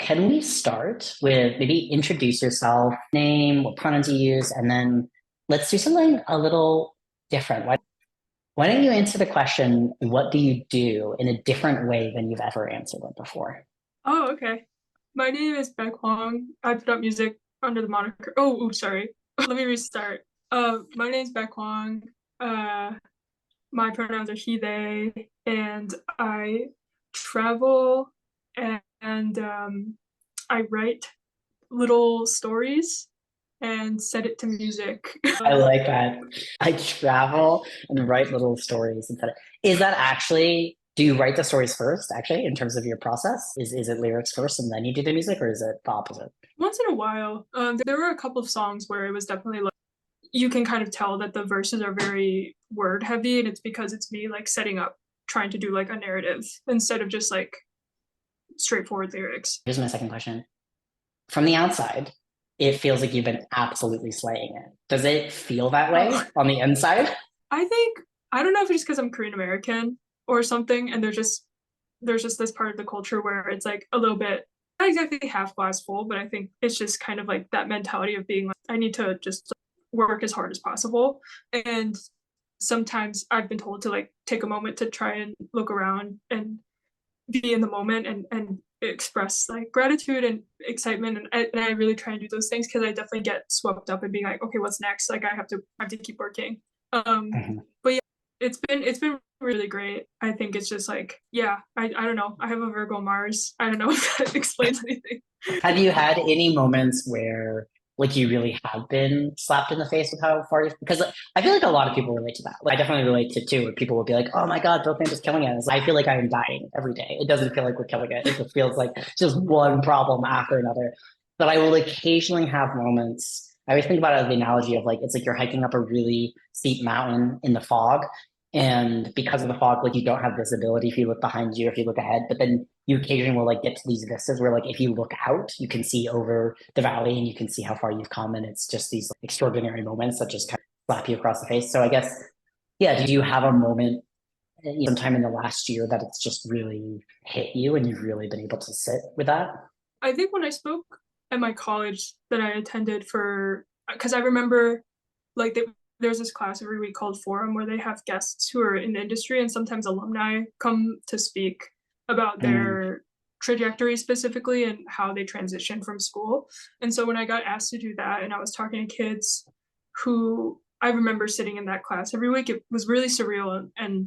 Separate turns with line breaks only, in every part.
Can we start with maybe introduce yourself, name, what pronouns you use, and then let's do something a little different. Why don't you answer the question, what do you do in a different way than you've ever answered it before?
Oh, okay. My name is Hwong. I put up music under the moniker. Oh, oops, sorry. Let me restart. My name's Hwong. Uh, my pronouns are he, they, and I travel and I write little stories and set it to music.
I like that. I travel and write little stories instead of, is that actually, do you write the stories first, actually, in terms of your process? Is it lyrics first and then you do the music, or is it the opposite?
Once in a while, there were a couple of songs where it was definitely like you can kind of tell that the verses are very word heavy, and it's because it's me like setting up, trying to do like a narrative instead of just like straightforward lyrics.
Here's my second question. From the outside, it feels like you've been absolutely slaying it. Does it feel that
Oh,
way on the inside?
I think I don't know if it's just because I'm Korean American or something, and there's just this part of the culture where it's like a little bit not exactly half glass full, but I think it's just kind of like that mentality of being like I need to just work as hard as possible. And sometimes I've been told to like take a moment to try and look around and be in the moment and express like gratitude and excitement, and I really try and do those things because I definitely get swept up and being like, okay, what's next? Like I have to keep working.
Mhm.
But yeah, it's been really great. I think it's just like, yeah, I don't know. I have a Virgo Mars. I don't know if that explains anything.
Have you had any moments where like you really have been slapped in the face with how far you, because I feel like a lot of people relate to that. Like, I definitely relate to it too, where people will be like, "Oh my God, Brooklyn is killing it." I feel like I am dying every day. It doesn't feel like we're killing it. It just feels like just one problem after another. But I will occasionally have moments. I always think about it as the analogy of like it's like you're hiking up a really steep mountain in the fog, and because of the fog, like you don't have visibility if you look behind you, if you look ahead. But then you occasionally will like get to these vistas where like if you look out, you can see over the valley and you can see how far you've come. And it's just these like, extraordinary moments that just kind of slap you across the face. So I guess, yeah, did you have a moment sometime in the last year that it's just really hit you and you've really been able to sit with that?
I think when I spoke at my college that I attended for, because I remember like there's this class every week called Forum where they have guests who are in the industry, and sometimes alumni come to speak about
Mm,
their trajectory specifically and how they transition from school. And so when I got asked to do that and I was talking to kids who I remember sitting in that class every week, it was really surreal, and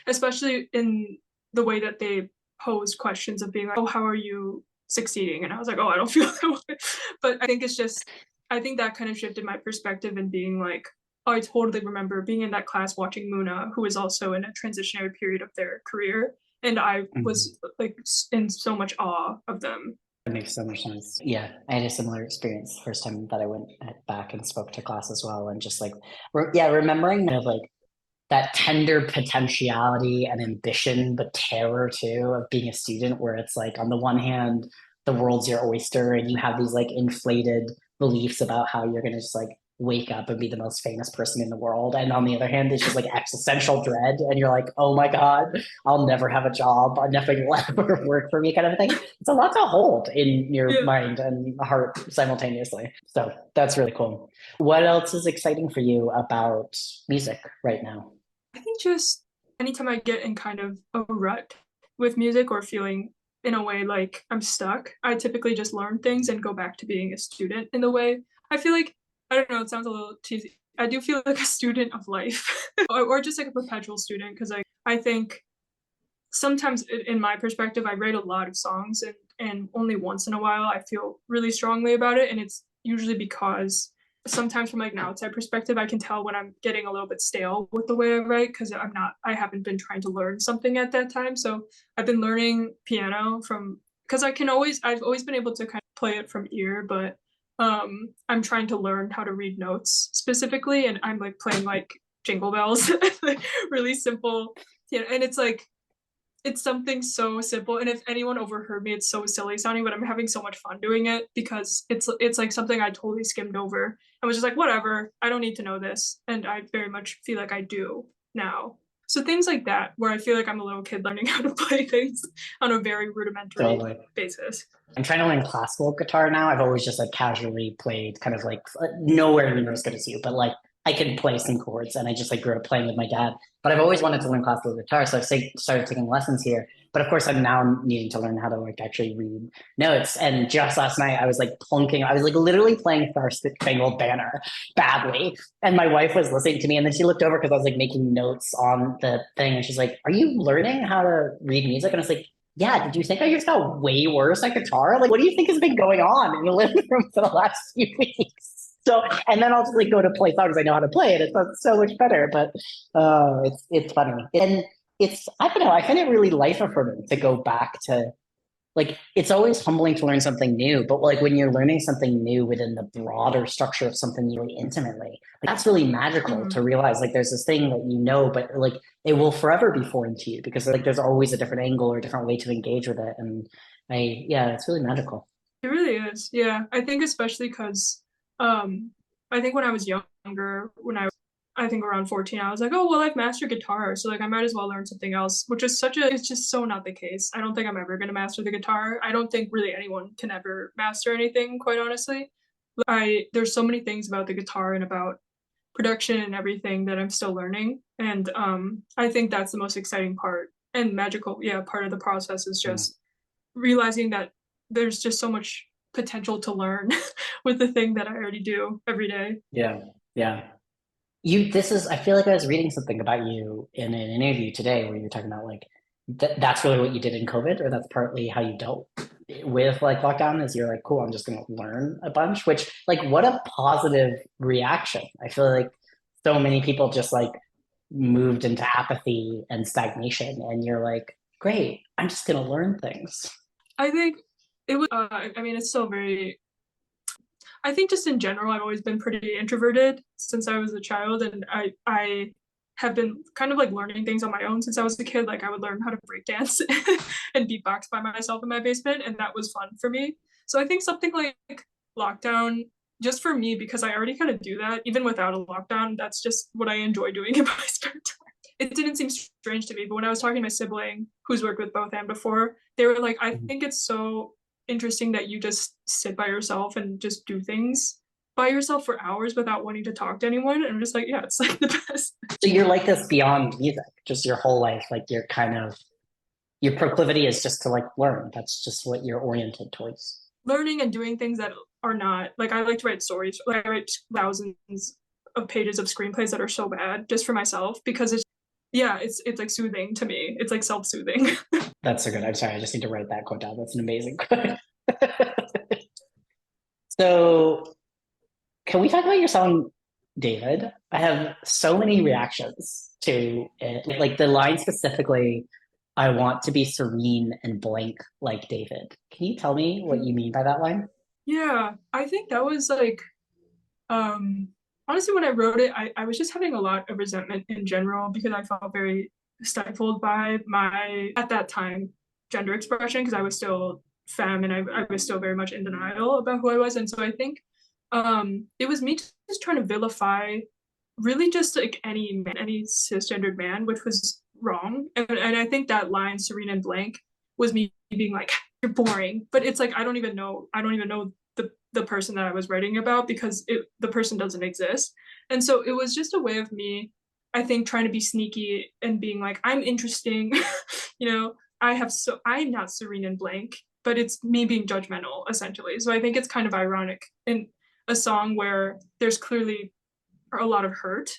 especially in the way that they posed questions of being like, oh, how are you succeeding? And I was like, oh, I don't feel that way. But I think it's just, I think that kind of shifted my perspective and being like, oh, I totally remember being in that class watching Muna, who was also in a transitionary period of their career. And I
mm.
was like in so much awe of them.
That makes so much sense. Yeah, I had a similar experience the first time that I went back and spoke to class as well. And just like, yeah, remembering kind of like that tender potentiality and ambition, but terror too of being a student, where it's like on the one hand, the world's your oyster and you have these like inflated beliefs about how you're gonna just like wake up and be the most famous person in the world. And on the other hand, it's just like existential dread, and you're like, oh my God, I'll never have a job, nothing will ever work for me, kind of thing. It's a lot to hold in your
Yeah,
mind and heart simultaneously. So that's really cool. What else is exciting for you about music right now?
I think just anytime I get in kind of a rut with music or feeling in a way like I'm stuck, I typically just learn things and go back to being a student in the way. I feel like, I don't know, it sounds a little cheesy. I do feel like a student of life or just like a perpetual student because I think sometimes in my perspective, I write a lot of songs and only once in a while I feel really strongly about it. And it's usually because sometimes from like an outside perspective, I can tell when I'm getting a little bit stale with the way I write because I haven't been trying to learn something at that time. So I've been learning piano from, because I've always been able to kind of play it from ear, but I'm trying to learn how to read notes specifically. And I'm like playing like jingle bells, like really simple. Yeah, and it's something so simple, and if anyone overheard me, it's so silly sounding, but I'm having so much fun doing it because it's like something I totally skimmed over and was just like, whatever, I don't need to know this, and I very much feel like I do now. So things like that, where I feel like I'm a little kid learning how to play things on a very rudimentary
Totally.
basis.
I'm trying to learn classical guitar now. I've always just like casually played kind of like nowhere near as good as you, but like I can play some chords and I just like grew up playing with my dad. But I've always wanted to learn classical guitar. So I've started taking lessons here. But of course, I'm now needing to learn how to like actually read notes. And just last night, I was like plunking, I was like literally playing Star Spangled Banner badly. And my wife was listening to me. And then she looked over because I was like making notes on the thing. And she's like, "Are you learning how to read music?" And I was like, "Yeah, did you think I just got way worse at guitar? Like, what do you think has been going on in the living room for the last few weeks?" So, and then I'll just like go to play songs I know how to play, and it sounds so much better. But it's funny, and it's I don't know. I find it really life affirming to go back to like it's always humbling to learn something new, but like when you're learning something new within the broader structure of something really intimately, like that's really magical
Mm-hmm.
to realize like there's this thing that you know, but like it will forever be foreign to you because like there's always a different angle or a different way to engage with it. And yeah, it's really magical.
It really is. Yeah. I think especially because um I think when I was younger, I think around 14, I was like, oh well, I've mastered guitar, so like I might as well learn something else, which is it's just so not the case. I don't think I'm ever gonna master the guitar. I don't think really anyone can ever master anything, quite honestly. There's so many things about the guitar and about production and everything that I'm still learning. And I think that's the most exciting part and magical, yeah, part of the process is
Yeah.
just realizing that there's just so much potential to learn with the thing that I already do every day.
Yeah. Yeah. This is, I feel like I was reading something about you in an interview today where you're talking about like, that's really what you did in COVID, or that's partly how you dealt with like lockdown is you're like, cool, I'm just going to learn a bunch, which like, what a positive reaction. I feel like so many people just like moved into apathy and stagnation and you're like, great, I'm just going to learn things.
I think it was, I mean, it's still very, I think just in general, I've always been pretty introverted since I was a child. And I have been kind of like learning things on my own since I was a kid. Like I would learn how to break dance and beatbox by myself in my basement. And that was fun for me. So I think something like lockdown, just for me, because I already kind of do that, even without a lockdown, that's just what I enjoy doing in my spare time. It didn't seem strange to me, but when I was talking to my sibling who's worked with both and before, they were like, I think it's so interesting that you just sit by yourself and just do things by yourself for hours without wanting to talk to anyone. And I'm just like, yeah, it's like the best.
So you're like this beyond music, just your whole life. Like you're kind of, your proclivity is just to like learn. That's just what you're oriented towards.
Learning and doing things that are not like I like to write stories. Like I write thousands of pages of screenplays that are so bad just for myself because it's yeah, it's like soothing to me. It's like self-soothing.
That's so good. I'm sorry. I just need to write that quote down. That's an amazing quote. So, can we talk about your song, David? I have so many reactions to it. Like the line specifically, I want to be serene and blank like David. Can you tell me what you mean by that line?
Yeah, I think that was like um honestly when I wrote it, I was just having a lot of resentment in general because I felt very stifled by my at that time gender expression because I was still femme and I was still very much in denial about who I was. And so I think it was me just trying to vilify really just like any cisgendered man, which was wrong. And I think that line, serene and blank, was me being like, you're boring. But it's like I don't even know the person that I was writing about because the person doesn't exist. And so it was just a way of me, I think, trying to be sneaky and being like, I'm interesting, you know, I'm not serene and blank, but it's me being judgmental essentially. So I think it's kind of ironic in a song where there's clearly a lot of hurt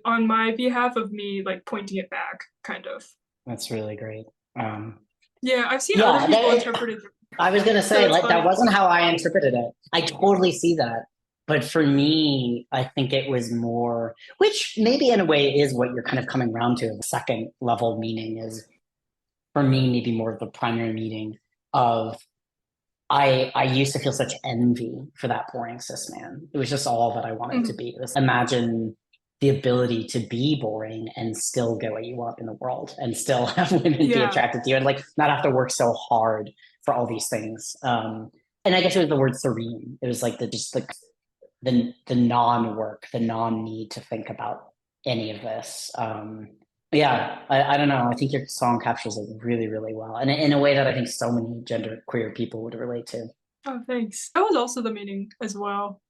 on my behalf of me like pointing it back kind of.
That's really great. Um,
Yeah, I've seen other
yeah,
people interpret it,
I was gonna
so
say
it's
like that
funny.
wasn't how I interpreted it. I totally see that. But for me, I think it was more, which maybe in a way is what you're kind of coming around to. The second level meaning is for me maybe more of the primary meaning of I used to feel such envy for that boring cis man. It was just all that I wanted to
Mm-hmm.
be. This imagine the ability to be boring and still get what you want in the world and still have women be
Yeah,
attracted to you and like not have to work so hard for all these things. And I guess it was the word serene. It was like the just like the non-work, the non-need to think about any of this. Yeah, I don't know. I think your song captures it really, really well, and in a way that I think so many gender queer people would relate to.
Oh, thanks. That was also the meaning as well,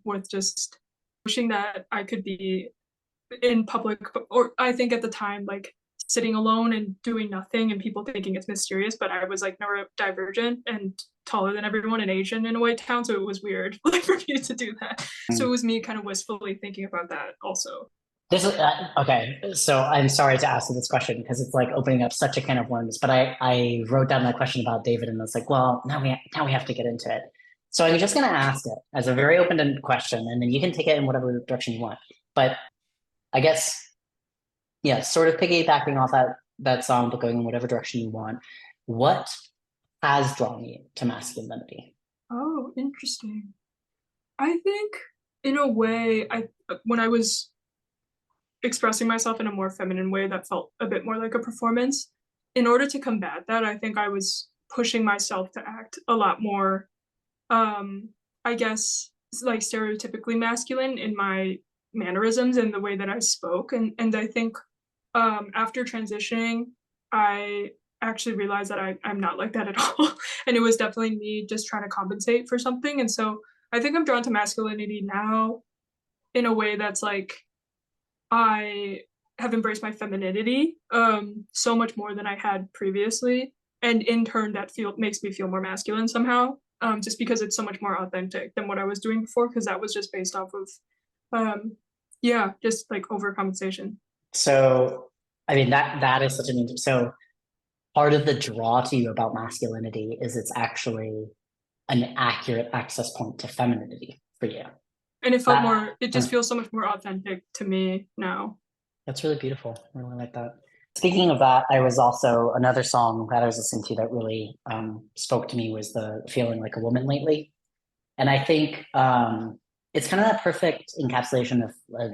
with just wishing that I could be in public, or I think at the time, like sitting alone and doing nothing and people thinking it's mysterious, but I was like neurodivergent and taller than everyone and Asian in a white town, so it was weird like for me to do that. So it was me kind of wistfully thinking about that also.
This is okay. So I'm sorry to ask you this question because it's like opening up such a can of worms. But I wrote down that question about David, and it's like, well, now we have to get into it. So I'm just going to ask it as a very open-ended question, and then you can take it in whatever direction you want. But I guess, yeah, sort of piggybacking off that song, but going in whatever direction you want. What has drawn you to masculinity?
Oh, interesting. I think in a way, I when I was expressing myself in a more feminine way that felt a bit more like a performance. In order to combat that, I think I was pushing myself to act a lot more, I guess, like stereotypically masculine in my mannerisms and the way that I spoke. And I think after transitioning, I actually realized that I'm not like that at all. And it was definitely me just trying to compensate for something. And so I think I'm drawn to masculinity now in a way that's like I have embraced my femininity so much more than I had previously, and in turn, that feel makes me feel more masculine somehow. Just because it's so much more authentic than what I was doing before, because that was just based off of, yeah, just like overcompensation.
So, I mean that is such an so part of the draw to you about masculinity is it's actually an accurate access point to femininity for you.
And it felt
That
more. It just feels so much more authentic to me now.
that's really beautiful. I really like that. Speaking of that, I was also another song that I was listening to that really spoke to me was the feeling like a woman lately. And I think it's kind of that perfect encapsulation of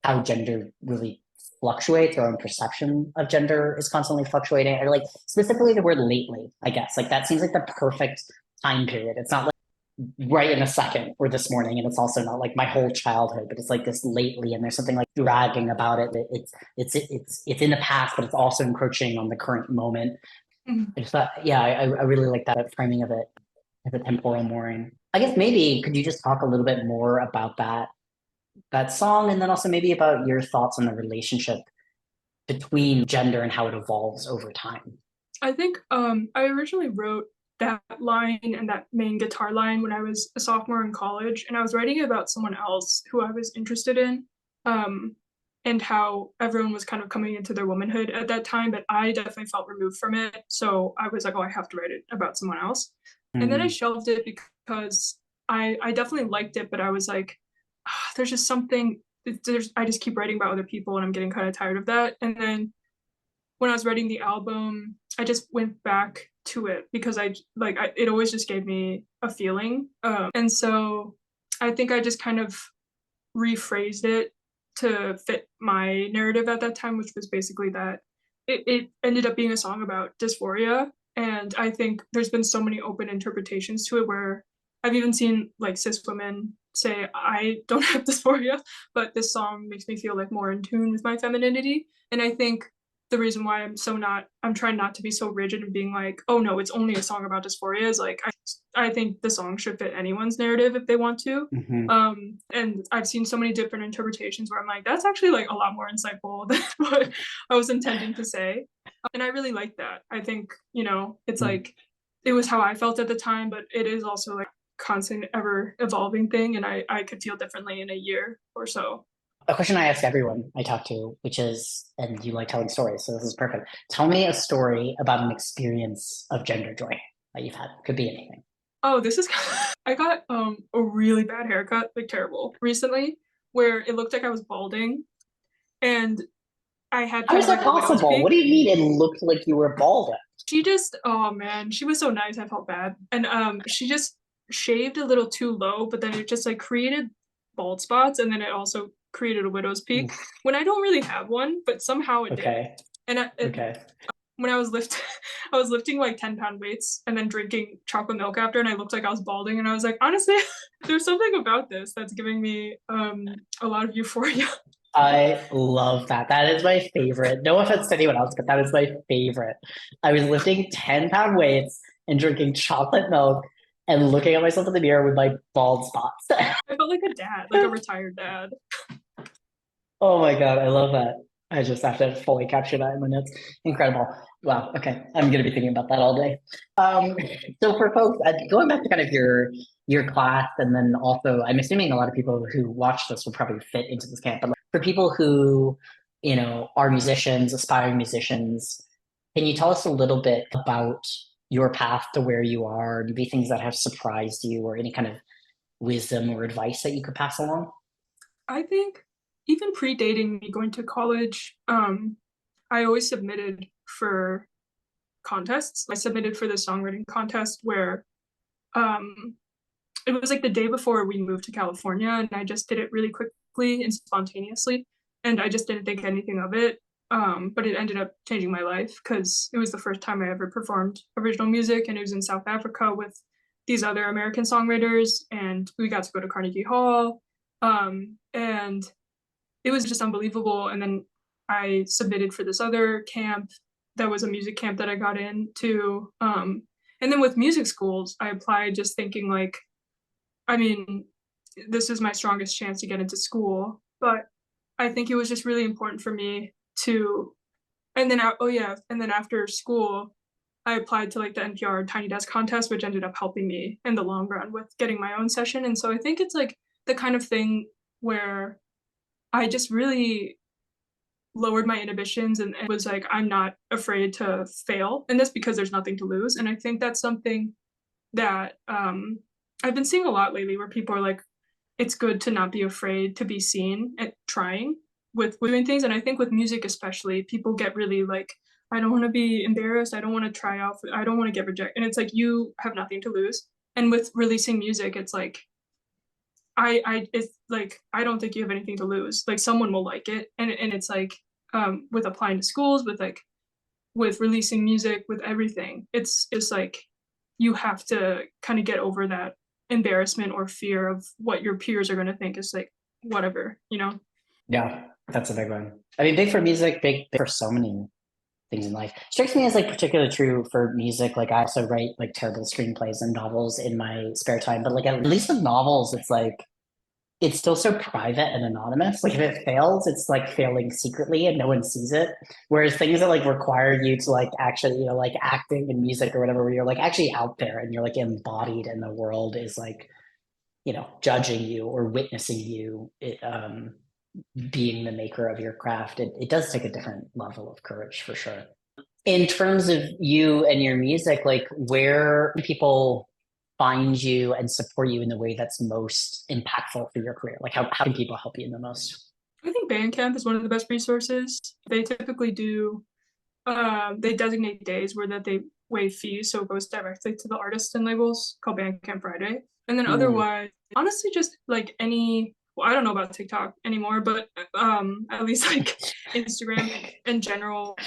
how gender really fluctuates. Our own perception of gender is constantly fluctuating. Or like specifically the word lately, I guess. Like that seems like the perfect time period. It's not like right in a second or this morning, and it's also not like my whole childhood, but it's like this lately, and there's something like dragging about it. It's in the past, but it's also encroaching on the current moment.
Mhm.
I just thought, yeah, I really like that framing of it as a temporal mooring. I guess maybe could you just talk a little bit more about that song, and then also maybe about your thoughts on the relationship between gender and how it evolves over time.
I think I originally wrote that line and that main guitar line when I was a sophomore in college, and I was writing about someone else who I was interested in, um, and how everyone was kind of coming into their womanhood at that time, but I definitely felt removed from it. So I was like, oh, I have to write it about someone else. And then I
Mm,
shelved it because I definitely liked it, but I was like, ah, there's just something. There's I just keep writing about other people, and I'm getting kind of tired of that. And then when I was writing the album, I just went back to it because it always just gave me a feeling. And so I think I just kind of rephrased it to fit my narrative at that time, which was basically that it ended up being a song about dysphoria. And I think there's been so many open interpretations to it where I've even seen like cis women say, I don't have dysphoria, but this song makes me feel like more in tune with my femininity. And I think the reason why I'm trying not to be so rigid and being like, oh no, it's only a song about dysphoria is like, I think the song should fit anyone's narrative if they want to.
mhm.
And I've seen so many different interpretations where I'm like, that's actually like a lot more insightful than what I was intending to say. And I really like that. I think, it's like it was how I felt at the time, but it is also like constant ever evolving thing. And I could feel differently in a year or so.
A question I ask everyone I talk to, which is, and you like telling stories, so this is perfect. Tell me a story about an experience of gender joy that you've had. Could be anything.
Oh, this is I got a really bad haircut, like terrible, recently, where it looked like I was balding and I had
How
kind
is
of
that
like a widow's
possible? What do
peak.
you mean it looked like you were bald?
She just, oh man, she was so nice. I felt bad. And she just shaved a little too low, but then it just like created bald spots and then it also created a widow's peak when I don't really have one, but somehow it did.
Okay.
And
Okay.
when I was lifting, I was lifting like 10-pound weights and then drinking chocolate milk after, and I looked like I was balding. And I was like, honestly, there's something about this that's giving me a lot of euphoria.
I love that. That is my favorite. No offense to anyone else, but that is my favorite. I was lifting 10-pound weights and drinking chocolate milk and looking at myself in the mirror with my bald spots.
I felt like a dad, like a retired dad.
Oh my God, I love that. I just have to fully capture that in my notes. Incredible. Wow. Okay. I'm going to be thinking about that all day. Um, so for folks, going back to kind of your class, and then also, I'm assuming a lot of people who watch this will probably fit into this camp, but like, for people who, are musicians, aspiring musicians, can you tell us a little bit about your path to where you are, maybe things that have surprised you or any kind of wisdom or advice that you could pass along?
I think even predating me going to college, I always submitted for contests. I submitted for the songwriting contest where um, it was like the day before we moved to California, and I just did it really quickly and spontaneously, and I just didn't think anything of it. But it ended up changing my life because it was the first time I ever performed original music, and it was in South Africa with these other American songwriters, and we got to go to Carnegie Hall, and it was just unbelievable. And then I submitted for this other camp that was a music camp that I got into. And then with music schools, I applied just thinking like, I mean, this is my strongest chance to get into school. But I think it was just really important for me to, and then, oh yeah, and then after school, I applied to like the NPR Tiny Desk contest, which ended up helping me in the long run with getting my own session. And so I think it's like the kind of thing where I just really lowered my inhibitions and was like, I'm not afraid to fail in this because there's nothing to lose. And I think that's something that I've been seeing a lot lately where people are like, it's good to not be afraid to be seen at trying with doing things. And I think with music, especially, people get really like, I don't want to be embarrassed. I don't want to try out. I don't want to get rejected. And it's like, you have nothing to lose. And with releasing music, it's like, it's like I don't think you have anything to lose. Like someone will like it, and it's like with applying to schools, with like with releasing music, with everything, it's just like you have to kind of get over that embarrassment or fear of what your peers are going to think. Is like whatever, you know.
Yeah, that's a big one. I mean, big for music, big for so many things in life. Strikes me as like particularly true for music. Like I also write like terrible screenplays and novels in my spare time, but like at least with novels, it's like it's still so private and anonymous. Like if it fails, it's like failing secretly and no one sees it. Whereas things that like require you to like actually, like acting and music or whatever, where you're like actually out there and you're like embodied and the world is like, judging you or witnessing you, being the maker of your craft, it does take a different level of courage for sure. In terms of you and your music, like where do people find you and support you in the way that's most impactful for your career? Like how can people help you the most?
I think Bandcamp is one of the best resources. They typically do. They designate days where that they waive fees, so it goes directly to the artists and labels called Bandcamp Friday. And then
Mm,
otherwise, honestly, just like any. Well, I don't know about TikTok anymore, but at least like Instagram in general,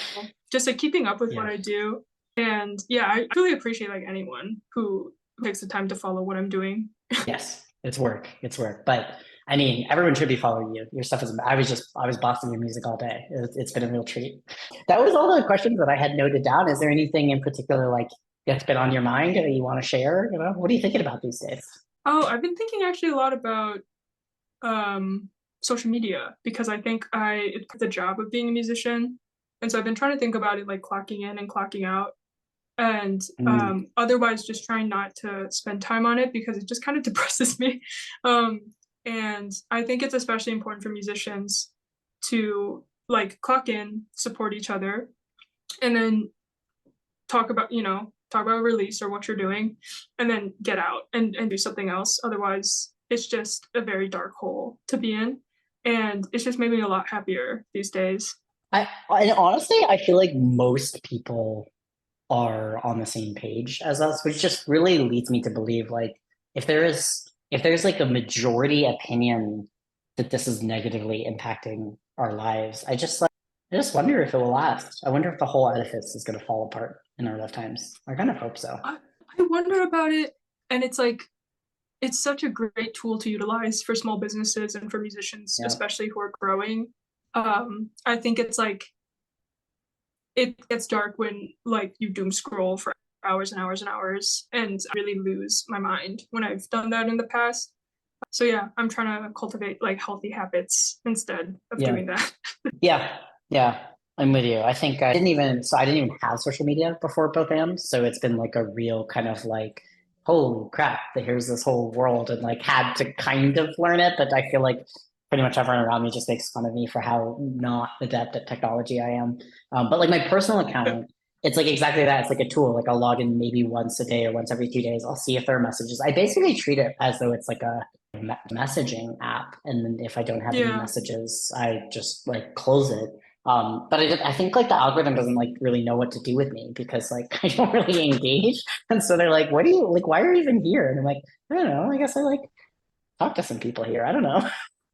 just like keeping up with what
yeah.
I do. And yeah, I really appreciate like anyone who takes the time to follow what I'm doing.
Yes, it's work. It's work. But I mean, everyone should be following you. Your stuff is, I was bossing your music all day. It's been a real treat. That was all the questions that I had noted down. Is there anything in particular like that's been on your mind that you want to share? What are you thinking about these days?
Oh, I've been thinking actually a lot about um, social media because I think it's the job of being a musician, and so I've been trying to think about it like clocking in and clocking out, and
Mm,
otherwise just trying not to spend time on it because it just kind of depresses me. Um, and I think it's especially important for musicians to like clock in, support each other, and then talk about release or what you're doing, and then get out and do something else. Otherwise, it's just a very dark hole to be in, and it's just made me a lot happier these days.
and honestly, I feel like most people are on the same page as us, which just really leads me to believe like if there's like a majority opinion that this is negatively impacting our lives, I just wonder if it will last. I wonder if the whole edifice is going to fall apart in our lifetimes. I kind of hope so.
I, I wonder about it, and it's like it's such a great tool to utilize for small businesses and for musicians,
Yeah.
especially who are growing. I think it's like it gets dark when like you doom scroll for hours and hours and hours, and I really lose my mind when I've done that in the past. So yeah, I'm trying to cultivate like healthy habits instead of
Yeah.
doing that.
Yeah. Yeah. I'm with you. I think I didn't even have social media before both amps. So it's been like a real kind of like, holy crap, here's this whole world, and like had to kind of learn it. But I feel like pretty much everyone around me just makes fun of me for how not adept at technology I am. But like my personal account, it's like exactly that. It's like a tool. Like I'll log in maybe once a day or once every 2 days. I'll see if there are messages. I basically treat it as though it's like a messaging app. And then if I don't have any
Yeah.
messages, I just like close it. But I think like the algorithm doesn't like really know what to do with me because like I don't really engage. And so they're like, what do you like? Why are you even here? And I'm like, I don't know. I guess I like talk to some people here. I don't know.